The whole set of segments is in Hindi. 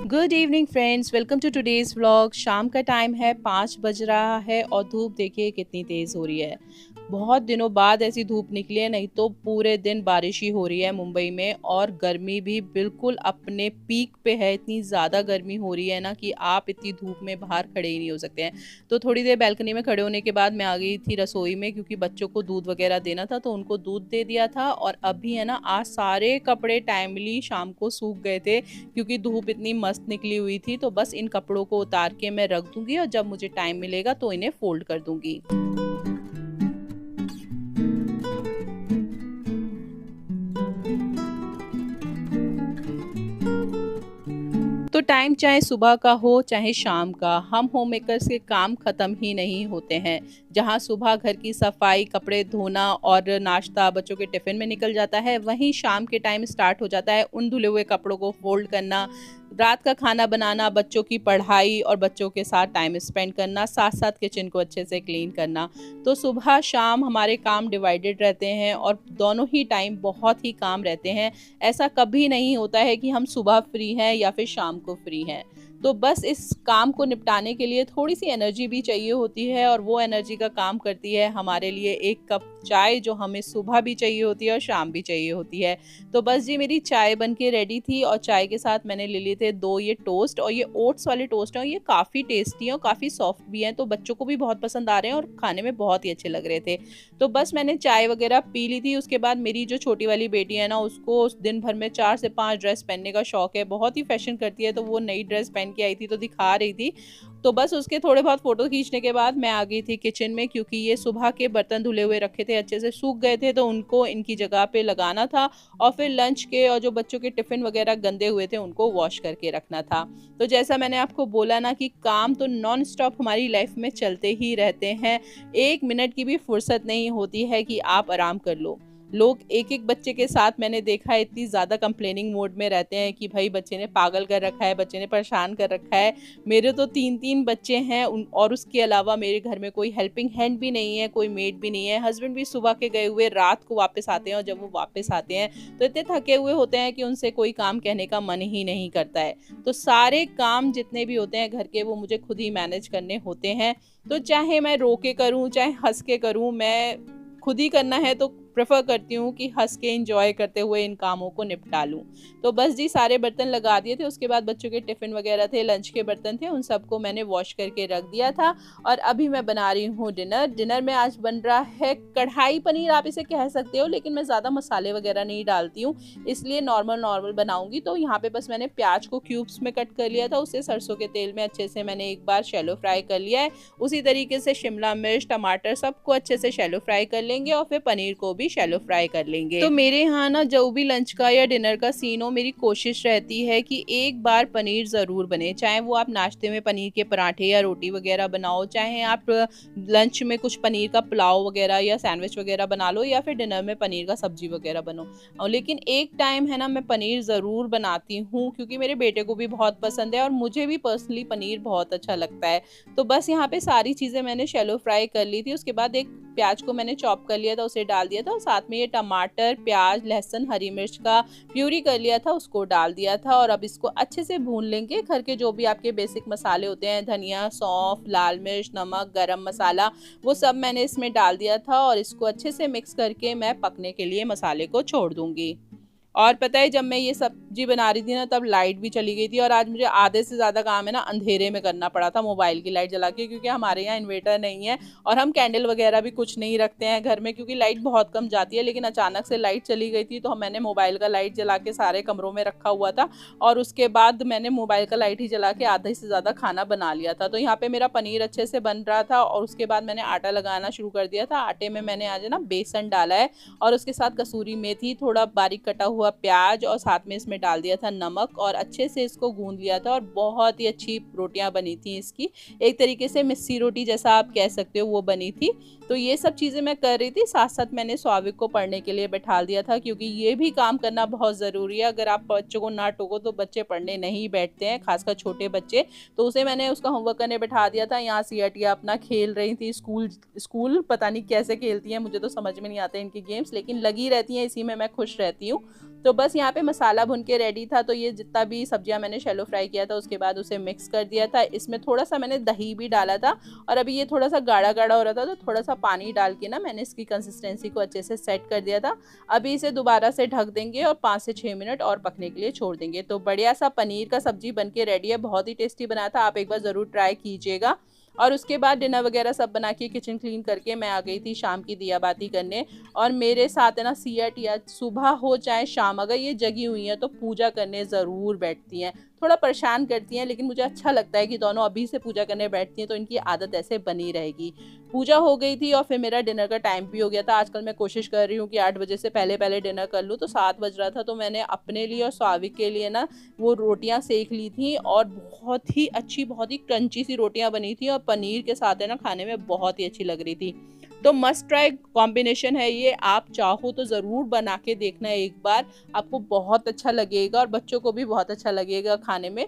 Good evening friends, welcome to today's vlog. शाम का टाइम है, 5 बज रहा है और धूप देखिए कितनी तेज़ हो रही है। बहुत दिनों बाद ऐसी धूप निकली है, नहीं तो पूरे दिन बारिश ही हो रही है मुंबई में। और गर्मी भी बिल्कुल अपने पीक पे है। इतनी ज़्यादा गर्मी हो रही है ना कि आप इतनी धूप में बाहर खड़े ही नहीं हो सकते हैं। तो थोड़ी देर बैल्कनी में खड़े होने के बाद मैं आ गई थी रसोई में, क्योंकि बच्चों को दूध वगैरह देना था, तो उनको दूध दे दिया था। और अभी है ना, आज सारे कपड़े टाइमली शाम को सूख गए थे, क्योंकि धूप इतनी मस्त निकली हुई थी। तो बस इन कपड़ों को उतार के मैं रख दूंगी और जब मुझे टाइम मिलेगा तो इन्हें फोल्ड कर दूंगी। तो टाइम चाहे सुबह का हो चाहे शाम का, हम होम मेकर्स के काम ख़त्म ही नहीं होते हैं। जहां सुबह घर की सफाई, कपड़े धोना और नाश्ता बच्चों के टिफ़िन में निकल जाता है, वहीं शाम के टाइम स्टार्ट हो जाता है उन धुले हुए कपड़ों को फोल्ड करना, रात का खाना बनाना, बच्चों की पढ़ाई और बच्चों के साथ टाइम स्पेंड करना, साथ साथ किचन को अच्छे से क्लीन करना। तो सुबह शाम हमारे काम डिवाइडेड रहते हैं और दोनों ही टाइम बहुत ही काम रहते हैं। ऐसा कभी नहीं होता है कि हम सुबह फ्री हैं या फिर शाम को फ्री हैं। तो बस इस काम को निपटाने के लिए थोड़ी सी एनर्जी भी चाहिए होती है, और वो एनर्जी का काम करती है हमारे लिए एक कप चाय, जो हमें सुबह भी चाहिए होती है और शाम भी चाहिए होती है। तो बस जी, मेरी चाय बन के रेडी थी और चाय के साथ मैंने ले लिए थे 2 ये टोस्ट, और ये ओट्स वाले टोस्ट हैं और ये काफ़ी टेस्टी हैं और काफ़ी सॉफ्ट भी हैं। तो बच्चों को भी बहुत पसंद आ रहे हैं और खाने में बहुत ही अच्छे लग रहे थे। तो बस मैंने चाय वगैरह पी ली थी। उसके बाद मेरी जो छोटी वाली बेटी है ना, उसको दिन भर में 4 से 5 ड्रेस पहनने का शौक है, बहुत ही फैशन करती है। तो वो नई ड्रेस पहन के आई थी तो दिखा रही थी। तो बस उसके थोड़े बहुत फ़ोटो खींचने के बाद मैं आ गई थी किचन में, क्योंकि ये सुबह के बर्तन धुले हुए रखे थे, अच्छे से सूख गए थे, तो उनको इनकी जगह पे लगाना था। और फिर लंच के और जो बच्चों के टिफ़िन वगैरह गंदे हुए थे उनको वॉश करके रखना था। तो जैसा मैंने आपको बोला ना कि काम तो नॉन स्टॉप हमारी लाइफ में चलते ही रहते हैं। 1 मिनट की भी फुर्सत नहीं होती है कि आप आराम कर लो। लोग एक-एक बच्चे के साथ मैंने देखा है इतनी ज़्यादा कंप्लेनिंग मोड में रहते हैं कि भाई बच्चे ने पागल कर रखा है, बच्चे ने परेशान कर रखा है। मेरे तो 3-3 बच्चे हैं और उसके अलावा मेरे घर में कोई हेल्पिंग हैंड भी नहीं है, कोई मेड भी नहीं है। हस्बैंड भी सुबह के गए हुए रात को वापस आते हैं, और जब वो वापस आते हैं तो इतने थके हुए होते हैं कि उनसे कोई काम कहने का मन ही नहीं करता है। तो सारे काम जितने भी होते हैं घर के, वो मुझे खुद ही मैनेज करने होते हैं। तो चाहे मैं रो के करूँ, चाहे हँस के करूँ, मैं खुद ही करना है तो प्रेफ़र करती हूँ कि हँस के एन्जॉय करते हुए इन कामों को निपटा लूँ। तो बस जी, सारे बर्तन लगा दिए थे। उसके बाद बच्चों के टिफ़िन वग़ैरह थे, लंच के बर्तन थे, उन सबको मैंने वॉश करके रख दिया था। और अभी मैं बना रही हूँ डिनर। डिनर में आज बन रहा है कढ़ाई पनीर, आप इसे कह सकते हो, लेकिन मैं ज़्यादा मसाले वग़ैरह नहीं डालती हूँ, इसलिए नॉर्मल बनाऊँगी। तो यहाँ पे बस मैंने प्याज को क्यूब्स में कट कर लिया था, उसे सरसों के तेल में अच्छे से मैंने एक बार शैलो फ्राई कर लिया है। उसी तरीके से शिमला मिर्च, टमाटर सबको अच्छे से शैलो फ्राई कर लेंगे और फिर पनीर को भी शैलो फ्राई कर लेंगे। तो मेरे यहाँ ना, जो भी लंच का या डिनर का सीन हो, मेरी कोशिश रहती है कि एक बार पनीर ज़रूर बने। चाहे वो आप नाश्ते में पनीर के पराठे या रोटी वगैरह बनाओ, चाहे आप लंच में कुछ पनीर का पुलाव वगैरह या सैंडविच वगैरह बना लो, या फिर डिनर में पनीर का सब्जी वगैरह बनो। लेकिन एक टाइम है ना, मैं पनीर ज़रूर बनाती हूँ, क्योंकि मेरे बेटे को भी बहुत पसंद है और मुझे भी पर्सनली पनीर बहुत अच्छा लगता है। तो बस यहाँ पे सारी चीज़ें मैंने शैलो फ्राई कर ली थी। उसके बाद एक प्याज को मैंने चॉप कर लिया था, उसे डाल दिया था, और साथ में ये टमाटर, प्याज, लहसुन, हरी मिर्च का प्यूरी कर लिया था, उसको डाल दिया था। और अब इसको अच्छे से भून लेंगे। घर के जो भी आपके बेसिक मसाले होते हैं, धनिया, सौंफ, लाल मिर्च, नमक, गरम मसाला, वो सब मैंने इसमें डाल दिया था, और इसको अच्छे से मिक्स करके मैं पकने के लिए मसाले को छोड़ दूंगी। और पता है, जब मैं ये सब्जी बना रही थी ना, तब लाइट भी चली गई थी, और आज मुझे आधे से ज़्यादा काम है ना अंधेरे में करना पड़ा था, मोबाइल की लाइट जला के, क्योंकि हमारे यहाँ इन्वर्टर नहीं है और हम कैंडल वगैरह भी कुछ नहीं रखते हैं घर में, क्योंकि लाइट बहुत कम जाती है। लेकिन अचानक से लाइट चली गई थी, तो मैंने मोबाइल का लाइट जला के सारे कमरों में रखा हुआ था, और उसके बाद मैंने मोबाइल का लाइट ही जला के आधे से ज़्यादा खाना बना लिया था। तो यहाँ पे मेरा पनीर अच्छे से बन रहा था, और उसके बाद मैंने आटा लगाना शुरू कर दिया था। आटे में मैंने आज ना बेसन डाला है, और उसके साथ कसूरी मेथी, थोड़ा बारीक कटा हुआ प्याज, और साथ में इसमें डाल दिया था नमक, और अच्छे से इसको गूंद लिया था। और बहुत ही अच्छी रोटियां बनी थी इसकी, एक तरीके से मिस्सी रोटी जैसा आप कह सकते हो, वो बनी थी। तो तो ये सब चीज़ें मैं कर रही थी, साथ-साथ मैंने स्वाविक को पढ़ने के लिए बैठा दिया था, क्योंकि ये भी काम करना बहुत ज़रूरी है। अगर आप बच्चों को ना टोको तो बच्चे पढ़ने नहीं बैठते हैं, खासकर छोटे बच्चे। तो उसे मैंने उसका होमवर्क करने बैठा दिया था। यहाँ सियाटिया अपना खेल रही थी, स्कूल पता नहीं कैसे खेलती हैं, मुझे तो समझ में नहीं आते इनकी गेम्स, लेकिन लगी रहती हैं, इसी में मैं खुश रहती हूँ। तो बस यहाँ पे मसाला भुन के रेडी था, तो ये जितना भी सब्जियां मैंने शैलो फ्राई किया था उसके बाद उसे मिक्स कर दिया था। इसमें थोड़ा सा मैंने दही भी डाला था, और अभी ये थोड़ा सा गाढ़ा गाढ़ा हो रहा था, तो थोड़ा सा पानी डाल के ना मैंने इसकी कंसिस्टेंसी को अच्छे से सेट कर दिया था। अभी इसे दोबारा से ढक देंगे और 5 से 6 मिनट और पकने के लिए छोड़ देंगे। तो बढ़िया सा पनीर का सब्जी बन के रेडी है, बहुत ही टेस्टी बना था, आप एक बार ज़रूर ट्राई कीजिएगा। और उसके बाद डिनर वगैरह सब बना के किचन क्लीन करके मैं आ गई थी शाम की दियाबाती करने। और मेरे साथ है ना सियाटिया, सुबह हो चाहे शाम, अगर ये जगी हुई हैं तो पूजा करने ज़रूर बैठती हैं। थोड़ा परेशान करती हैं, लेकिन मुझे अच्छा लगता है कि दोनों अभी से पूजा करने बैठती हैं, तो इनकी आदत ऐसे बनी रहेगी। पूजा हो गई थी और फिर मेरा डिनर का टाइम भी हो गया था। आजकल मैं कोशिश कर रही हूँ कि 8 बजे से पहले पहले डिनर कर लूँ, तो 7 बज रहा था, तो मैंने अपने लिए और स्वाविक के लिए ना वो रोटियां सेक ली थी, और बहुत ही अच्छी, बहुत ही क्रंची सी रोटियां बनी थी, और पनीर के साथ है ना खाने में बहुत ही अच्छी लग रही थी। तो मस्ट ट्राई कॉम्बिनेशन है ये, आप चाहो तो ज़रूर बना के देखना एक बार, आपको बहुत अच्छा लगेगा और बच्चों को भी बहुत अच्छा लगेगा खाने में।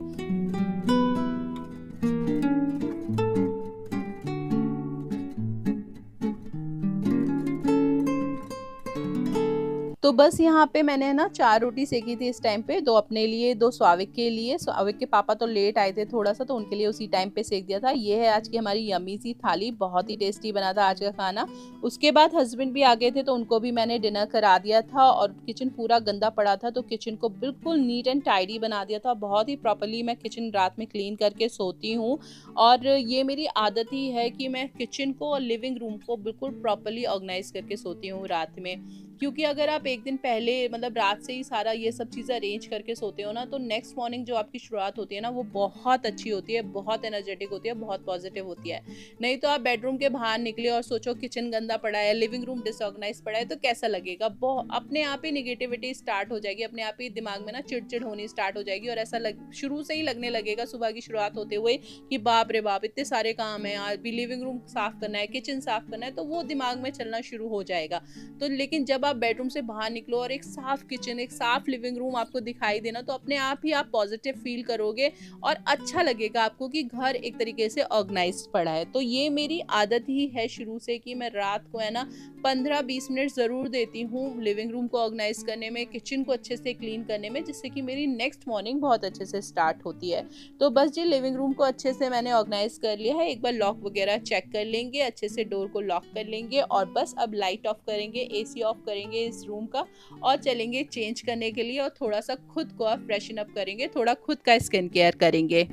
तो बस यहाँ पे मैंने ना 4 रोटी सेकी थी इस टाइम पे, 2 अपने लिए, 2 स्वाविक के लिए। स्वाविक के पापा तो लेट आए थे थोड़ा सा, तो उनके लिए उसी टाइम पे सेक दिया था। ये है आज की हमारी यम्मी सी थाली, बहुत ही टेस्टी बना था आज का खाना। उसके बाद हस्बैंड भी आ गए थे, तो उनको भी मैंने डिनर करा दिया था, और किचन पूरा गंदा पड़ा था, तो किचन को बिल्कुल नीट एंड टाइडी बना दिया था। बहुत ही प्रॉपरली मैं किचन रात में क्लीन करके सोती हूँ, और ये मेरी आदत ही है कि मैं किचन को और लिविंग रूम को बिल्कुल प्रॉपरली ऑर्गेनाइज करके सोती हूँ रात में। क्योंकि अगर आप एक दिन पहले, मतलब रात से ही सारा ये सब चीज़ें अरेंज करके सोते हो ना, तो नेक्स्ट मॉर्निंग जो आपकी शुरुआत होती है ना, वो बहुत अच्छी होती है, बहुत एनर्जेटिक होती है, बहुत पॉजिटिव होती है। नहीं तो आप बेडरूम के बाहर निकले और सोचो किचन गंदा पड़ा है, लिविंग रूम डिसऑर्गेनाइज पड़ा है, तो कैसा लगेगा? अपने आप ही निगेटिविटी स्टार्ट हो जाएगी, अपने आप ही दिमाग में ना चिड़चिड़ होनी स्टार्ट हो जाएगी, और ऐसा शुरू से ही लगने लगेगा सुबह की शुरुआत होते हुए कि बाप रे बाप, इतने सारे काम हैं, आज भी लिविंग रूम साफ करना है, किचन साफ करना है, तो वो दिमाग में चलना शुरू हो जाएगा। तो लेकिन जब आप बेडरूम से बाहर निकलो और एक साफ किचन, एक साफ लिविंग रूम आपको दिखाई देना, तो अपने आप ही आप पॉजिटिव फील करोगे, और अच्छा लगेगा आपको कि घर एक तरीके से ऑर्गेनाइज्ड पड़ा है। तो ये मेरी आदत ही है शुरू से कि मैं रात को है ना 15-20 मिनट ज़रूर देती हूँ लिविंग रूम को ऑर्गेनाइज करने में, किचन को अच्छे से क्लीन करने में, जिससे कि मेरी नेक्स्ट मॉर्निंग बहुत अच्छे से स्टार्ट होती है। तो बस जी, लिविंग रूम को अच्छे से मैंने ऑर्गेनाइज कर लिया है। एक बार लॉक वगैरह चेक कर लेंगे, अच्छे से डोर को लॉक कर लेंगे, और बस अब लाइट ऑफ करेंगे, एसी ऑफ करेंगे इस रूम का, और चलेंगे चेंज करने के लिए, और थोड़ा सा खुद को फ्रेशन अप करेंगे, थोड़ा खुद का स्किन केयर करेंगे।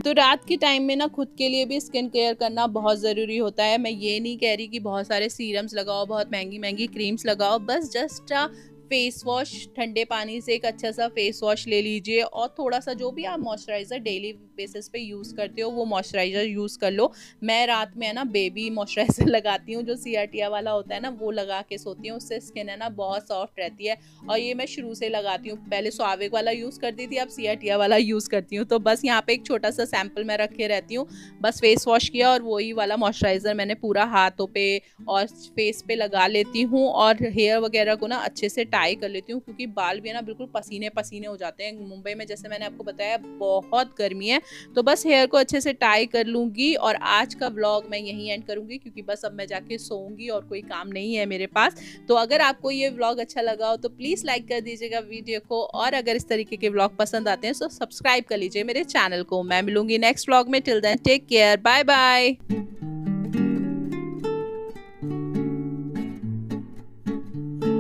तो रात के टाइम में ना खुद के लिए भी स्किन केयर करना बहुत ज़रूरी होता है। मैं ये नहीं कह रही कि बहुत सारे सीरम्स लगाओ, बहुत महंगी महंगी क्रीम्स लगाओ, बस जस्ट फेस वॉश, ठंडे पानी से एक अच्छा सा फेस वॉश ले लीजिए, और थोड़ा सा जो भी आप मॉइस्चराइज़र डेली बेसिस पे यूज़ करते हो वो मॉइस्चराइज़र यूज़ कर लो। मैं रात में है ना बेबी मॉइस्चराइज़र लगाती हूँ, जो सियाटिया वाला होता है ना, वो लगा के सोती हूँ, उससे स्किन है ना बहुत सॉफ्ट रहती है, और ये मैं शुरू से लगाती हूँ। पहले स्वाविक वाला यूज़ करती थी, अब सियाटिया वाला यूज़ करती हूँ। तो बस यहाँ पे एक छोटा सा सैम्पल मैं रखे रहती हूँ, बस फेस वॉश किया और वही वाला मॉइस्चराइज़र मैंने पूरा हाथों पे और फेस पे लगा लेती हूँ, और हेयर वगैरह को ना अच्छे से टाई कर लेती हूँ, क्योंकि बाल भी है ना बिल्कुल पसीने पसीने हो जाते हैं। मुंबई में जैसे मैंने आपको बताया बहुत गर्मी है, तो बस हेयर को अच्छे से टाई कर लूँगी, और आज का व्लॉग मैं यहीं एंड करूँगी, क्योंकि बस अब मैं जाके सोऊंगी और कोई काम नहीं है मेरे पास। तो अगर आपको ये व्लॉग अच्छा लगा हो तो प्लीज़ लाइक कर दीजिएगा वीडियो को, और अगर इस तरीके के व्लॉग पसंद आते हैं तो सब्सक्राइब कर लीजिए मेरे चैनल को। मैं मिलूंगी नेक्स्ट व्लॉग में, till then take care, bye bye.